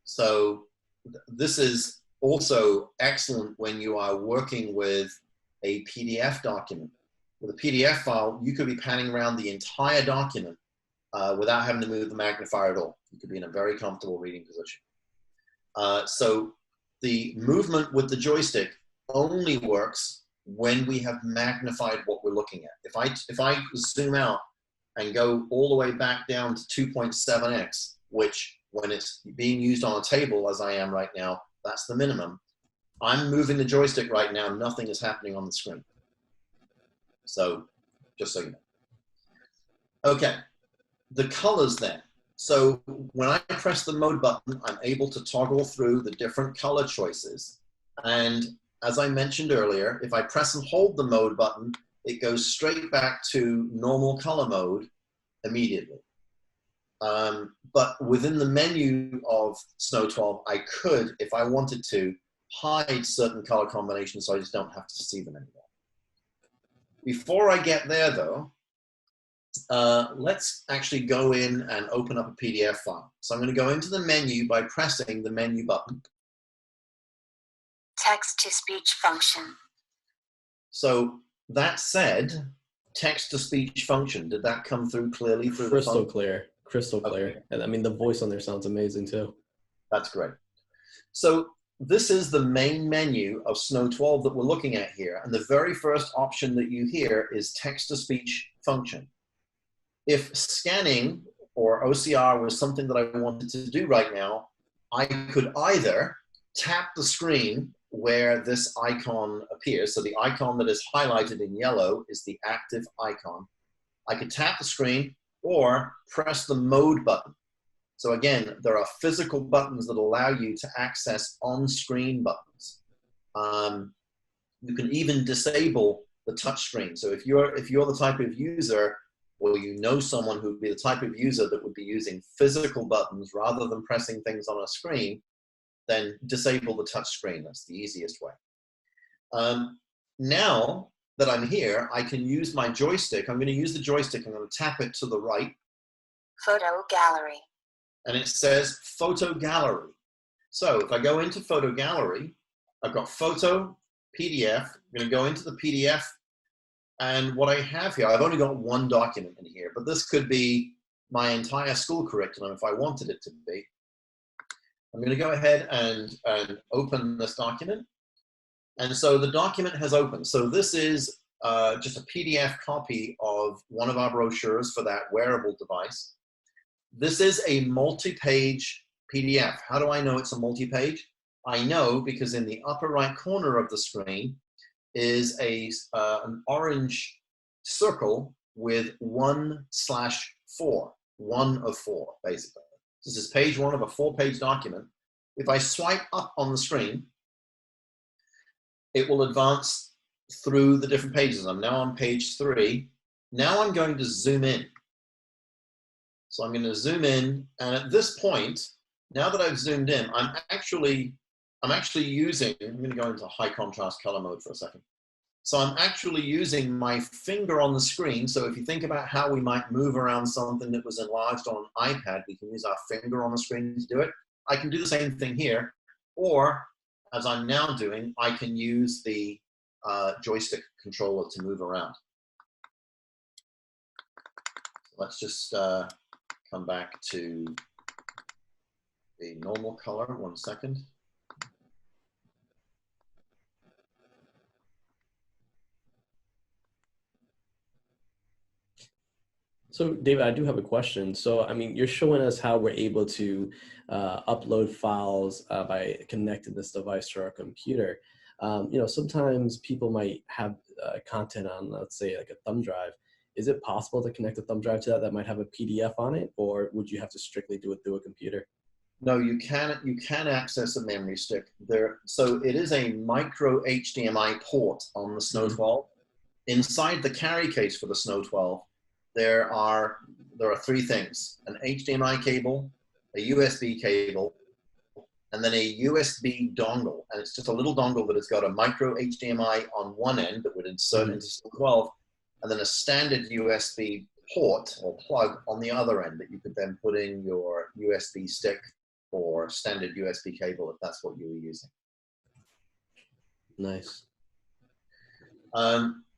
So this is also excellent when you are working with a PDF document. With a PDF file, you could be panning around the entire document without having to move the magnifier at all. You could be in a very comfortable reading position. So the movement with the joystick only works when we have magnified what we're looking at. If I zoom out and go all the way back down to 2.7x, which when it's being used on a table as I am right now, that's the minimum. I'm moving the joystick right now, nothing is happening on the screen. So just so you know. Okay, the colors then. So when I press the mode button, I'm able to toggle through the different color choices. And as I mentioned earlier, if I press and hold the mode button, it goes straight back to normal color mode immediately. But within the menu of Snow 12, I could, if I wanted to, hide certain color combinations so I just don't have to see them anymore. Before I get there though, let's actually go in and open up a PDF file. So I'm going to go into the menu by pressing the menu button. Text-to-speech function. So that said, text-to-speech function, did that come through clearly through Crystal the phone? clear, crystal clear. Okay. And I mean, the voice on there sounds amazing too. That's great. So this is the main menu of Snow 12 that we're looking at here. And the very first option that you hear is text-to-speech function. If scanning or OCR was something that I wanted to do right now, I could either tap the screen where this icon appears. So the icon that is highlighted in yellow is the active icon. I could tap the screen or press the mode button. So again, there are physical buttons that allow you to access on-screen buttons. You can even disable the touch screen. So if you're the type of user, or you know someone who would be the type of user that would be using physical buttons rather than pressing things on a screen, then disable the touch screen. That's the easiest way. Now that I'm here, I can use my joystick. I'm going to use the joystick. I'm going to tap it to the right. Photo gallery. And it says photo gallery. So if I go into photo gallery, I've got photo, PDF. I'm going to go into the PDF. And what I have here, I've only got one document in here, but this could be my entire school curriculum if I wanted it to be. I'm going to go ahead and open this document. And so the document has opened. So this is just a PDF copy of one of our brochures for that wearable device. This is a multi-page PDF. How do I know it's a multi-page? I know because in the upper right corner of the screen is an orange circle with 1/4, 1 of 4, basically. This is page 1 of a 4-page document if I swipe up on the screen, it will advance through the different pages. I'm now on page 3. Now I'm going to zoom in. So I'm going to zoom in, and at this point, now that I've zoomed in, I'm actually using, I'm going to go into high contrast color mode for a second. So I'm actually using my finger on the screen. So if you think about how we might move around something that was enlarged on an iPad, we can use our finger on the screen to do it. I can do the same thing here, or as I'm now doing, I can use the joystick controller to move around. Let's just come back to the normal color, 1 second. So, David, I do have a question. So, I mean, you're showing us how we're able to upload files by connecting this device to our computer. You know, sometimes people might have content on, let's say, like a thumb drive. Is it possible to connect a thumb drive to that might have a PDF on it, or would you have to strictly do it through a computer? No, you can access a memory stick there. So it is a micro HDMI port on the Snow 12. Inside the carry case for the Snow 12, there are 3 things: an HDMI cable, a USB cable, and then a USB dongle. And it's just a little dongle that has got a micro HDMI on one end that would insert into Snow 12, and then a standard USB port or plug on the other end that you could then put in your USB stick or standard USB cable if that's what you were using. Nice.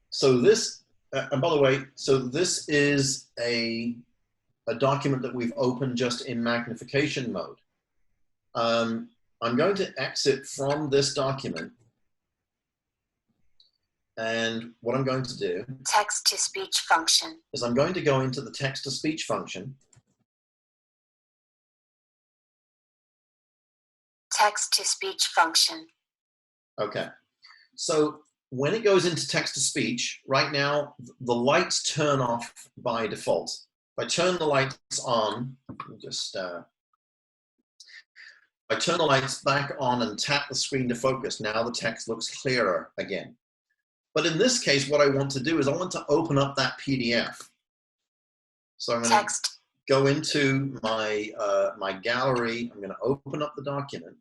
So this, and by the way, so this is a document that we've opened just in magnification mode. I'm going to exit from this document, and what I'm going to do, text-to-speech function, is I'm going to go into the text-to-speech function. Text-to-speech function. Okay, so when it goes into text-to-speech, right now the lights turn off by default. If I turn the lights on, just I turn the lights back on and tap the screen to focus. Now the text looks clearer again. But in this case, what I want to do is I want to open up that PDF. So I'm going to go into my, my gallery. I'm going to open up the document.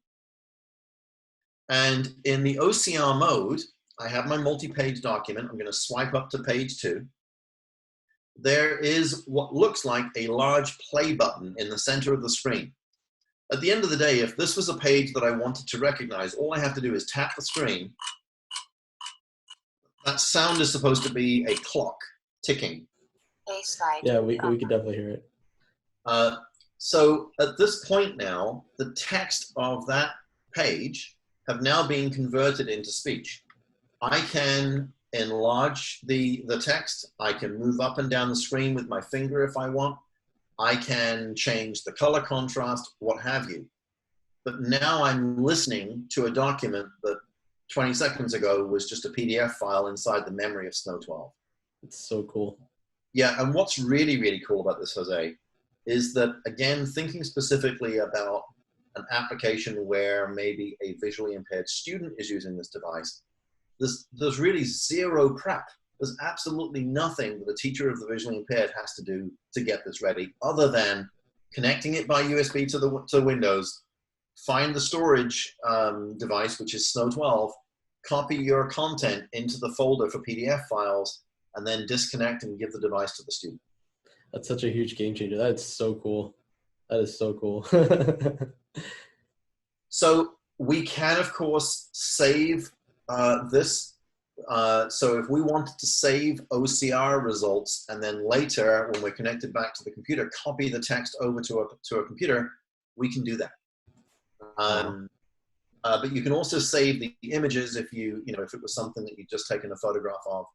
And in the OCR mode, I have my multi-page document. I'm going to swipe up to page 2. There is what looks like a large play button in the center of the screen. At the end of the day, if this was a page that I wanted to recognize, all I have to do is tap the screen. That sound is supposed to be a clock ticking. Yeah, we could definitely hear it. So at this point now, the text of that page have now been converted into speech. I can enlarge the text. I can move up and down the screen with my finger if I want. I can change the color contrast, what have you. But now I'm listening to a document that 20 seconds ago was just a PDF file inside the memory of Snow 12. It's so cool. Yeah, and what's really, really cool about this, Jose, is that, again, thinking specifically about an application where maybe a visually impaired student is using this device, there's really zero prep. There's absolutely nothing that a teacher of the visually impaired has to do to get this ready, other than connecting it by USB to Windows, find the storage device, which is Snow 12, copy your content into the folder for PDF files, and then disconnect and give the device to the student. That's such a huge game changer. That's so cool. That is so cool. So we can, of course, save this. So if we wanted to save OCR results and then later, when we're connected back to the computer, copy the text over to a computer, we can do that. But you can also save the images if if it was something that you'd just taken a photograph of.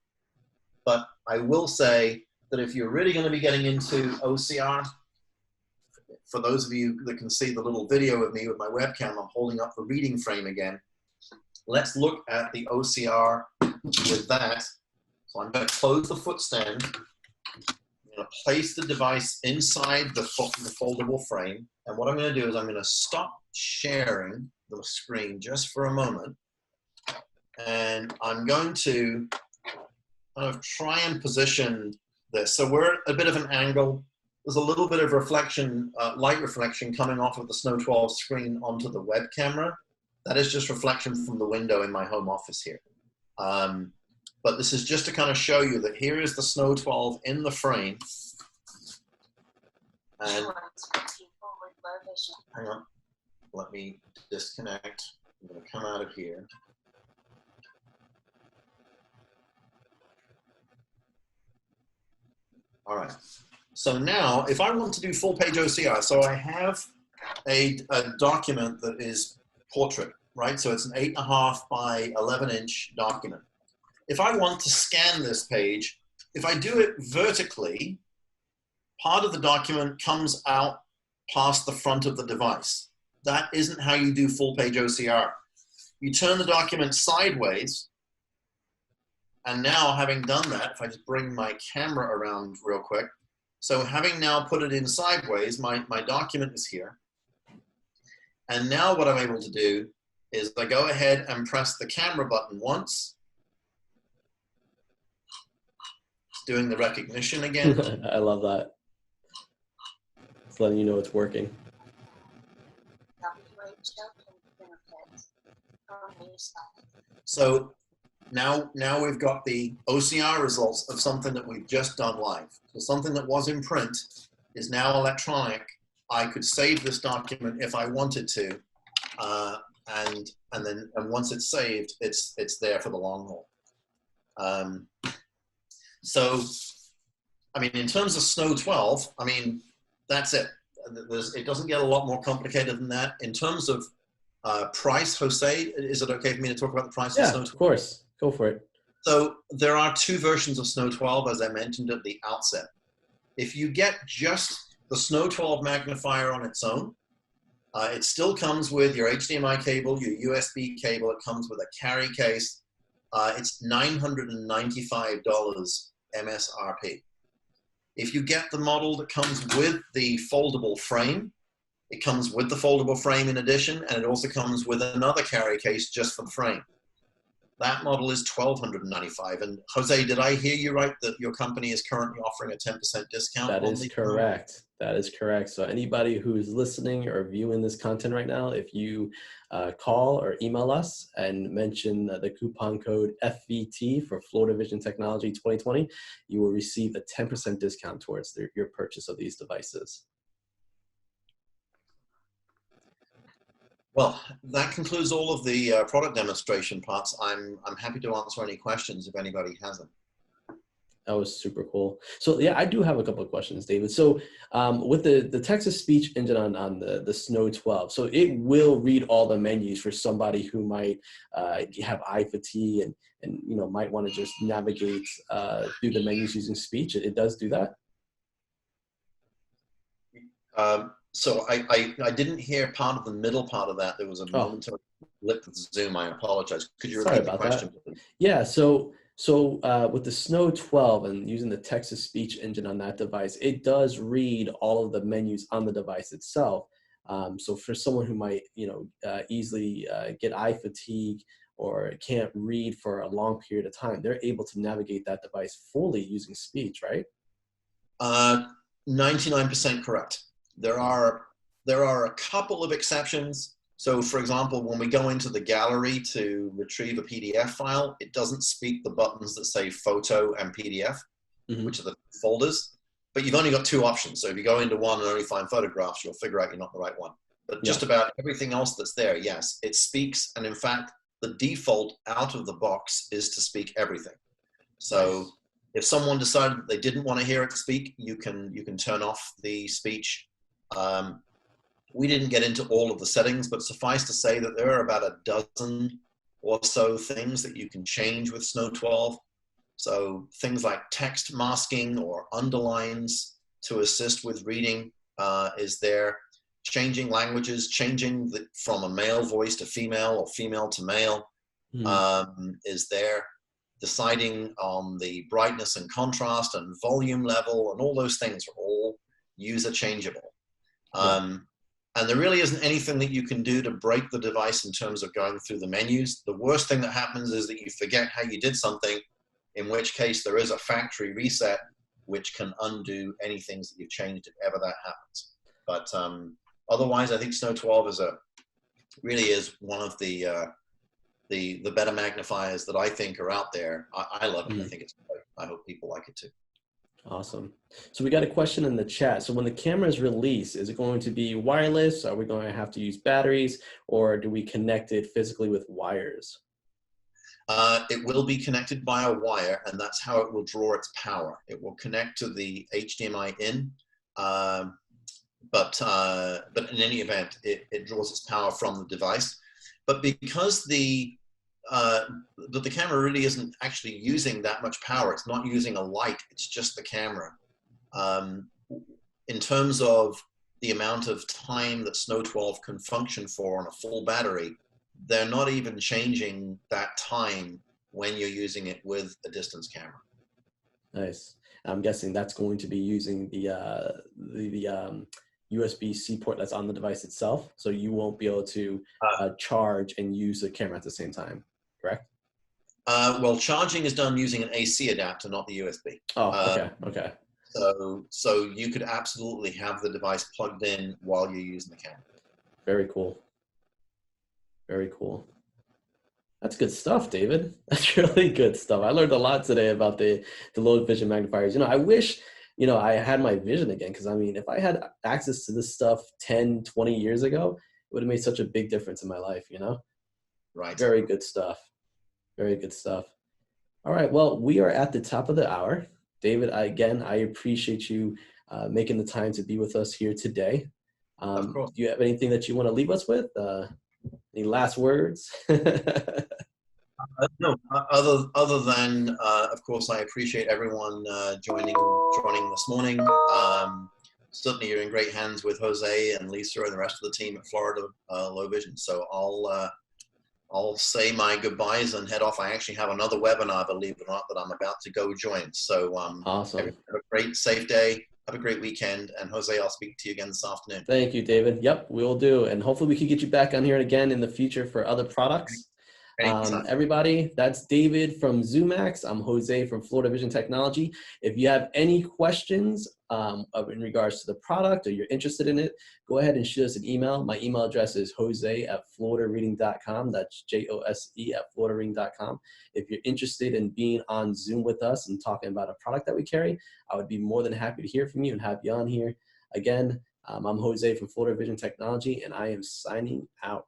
But I will say that if you're really going to be getting into OCR, for those of you that can see the little video of me with my webcam, I'm holding up the reading frame again. Let's look at the OCR with that. So I'm going to close the foot stand. I'm going to place the device inside the foldable frame. And what I'm going to do is I'm going to stop sharing the screen just for a moment. And I'm going to kind of try and position this. So we're at a bit of an angle. There's a little bit of reflection, light reflection coming off of the Snow 12 screen onto the web camera. That is just reflection from the window in my home office here. But this is just to kind of show you that here is the Snow 12 in the frame. And hang on, let me disconnect. I'm going to come out of here. All right. So now, if I want to do full page OCR, so I have a document that is portrait, right? So it's an 8.5 by 11-inch document. If I want to scan this page, if I do it vertically, part of the document comes out past the front of the device. That isn't how you do full page OCR. You turn the document sideways, and now having done that, if I just bring my camera around real quick, so having now put it in sideways, my document is here. And now what I'm able to do is I go ahead and press the camera button once. It's doing the recognition again. I love that. It's letting you know it's working. So now we've got the OCR results of something that we've just done live. So something that was in print is now electronic. I could save this document if I wanted to, and once it's saved, it's there for the long haul. So, I mean, in terms of Snow 12, I mean, that's it. It doesn't get a lot more complicated than that. In terms of price, Jose, is it okay for me to talk about the price of Snow 12? Of course. Go for it. So there are two versions of Snow 12, as I mentioned at the outset. If you get just the Snow 12 magnifier on its own, it still comes with your HDMI cable, your USB cable. It comes with a carry case. It's $995 MSRP. If you get the model that comes with the foldable frame, it comes with the foldable frame in addition, and it also comes with another carry case just for the frame. That model is $1,295. And Jose, did I hear you right that your company is currently offering a 10% discount? That is correct. That is correct. So anybody who's listening or viewing this content right now, if you call or email us and mention the coupon code FVT for Florida Vision Technology 2020, you will receive a 10% discount towards your purchase of these devices. Well, that concludes all of the product demonstration parts. I'm happy to answer any questions if anybody has them. That was super cool. So yeah, I do have a couple of questions, David. So with the text-to-speech engine on the Snow 12, so it will read all the menus for somebody who might have eye fatigue and might want to just navigate through the menus using speech. It does do that? So I didn't hear part of the middle part of that. There was a momentary blip with Zoom. I apologize. Could you repeat the question, please? Yeah, so with the Snow 12 and using the text-to-speech engine on that device, it does read all of the menus on the device itself. So for someone who might easily get eye fatigue or can't read for a long period of time, they're able to navigate that device fully using speech, right? 99% correct. There are a couple of exceptions. So for example, when we go into the gallery to retrieve a PDF file, it doesn't speak the buttons that say photo and PDF, which are the folders, but you've only got two options. So if you go into one and only find photographs, you'll figure out you're not the right one. But just about everything else that's there, yes, it speaks. And in fact, the default out of the box is to speak everything. So if someone decided that they didn't want to hear it speak, you can turn off the speech. We didn't get into all of the settings, but suffice to say that there are about a dozen or so things that you can change with Snow 12. So things like text masking or underlines to assist with reading is there. Changing languages, changing from a male voice to female or female to male is there. deciding on the brightness and contrast and volume level and all those things are all user changeable. And there really isn't anything that you can do to break the device in terms of going through the menus. The worst thing that happens is that you forget how you did something, in which case there is a factory reset, which can undo any things that you've changed if ever that happens. But otherwise, I think Snow 12 really is one of the better magnifiers that I think are out there. I love it. I think it's great. I hope people like it too. Awesome. So we got a question in the chat. So when the camera is released, is it going to be wireless? Are we going to have to use batteries, or do we connect it physically with wires? It will be connected by a wire, and that's how it will draw its power. It will connect to the HDMI in, but in any event, it draws its power from the device. But because the camera really isn't actually using that much power, it's not using a light, it's just the camera. In terms of the amount of time that Snow 12 can function for on a full battery, they're not even changing that time when you're using it with a distance camera. Nice. I'm guessing that's going to be using the USB-C port that's on the device itself, so you won't be able to charge and use the camera at the same time, correct? Well, charging is done using an AC adapter, not the USB. Oh, okay, okay. So you could absolutely have the device plugged in while you're using the camera. Very cool. Very cool. That's good stuff, David. That's really good stuff. I learned a lot today about the low vision magnifiers. You know, I wish, you know, I had my vision again, because I mean, if I had access to this stuff 10, 20 years ago, it would have made such a big difference in my life, you know? Right. Very good stuff. Very good stuff. All right. Well, we are at the top of the hour. David, I appreciate you making the time to be with us here today. Of course. Do you have anything that you want to leave us with? Any last words? No, other than, of course, I appreciate everyone joining this morning. Certainly you're in great hands with Jose and Lisa and the rest of the team at Florida Low Vision. So I'll say my goodbyes and head off. I actually have another webinar, believe it or not, that I'm about to go join. So awesome. Have a great, safe day. Have a great weekend. And Jose, I'll speak to you again this afternoon. Thank you, David. Yep, we will do. And hopefully we can get you back on here again in the future for other products. Everybody, that's David from Zoomax. I'm Jose from Florida Vision Technology. If you have any questions in regards to the product or you're interested in it, go ahead and shoot us an email. My email address is jose@floridareading.com. That's JOSE@floridareading.com. If you're interested in being on Zoom with us and talking about a product that we carry, I would be more than happy to hear from you and have you on here. Again, I'm Jose from Florida Vision Technology, and I am signing out.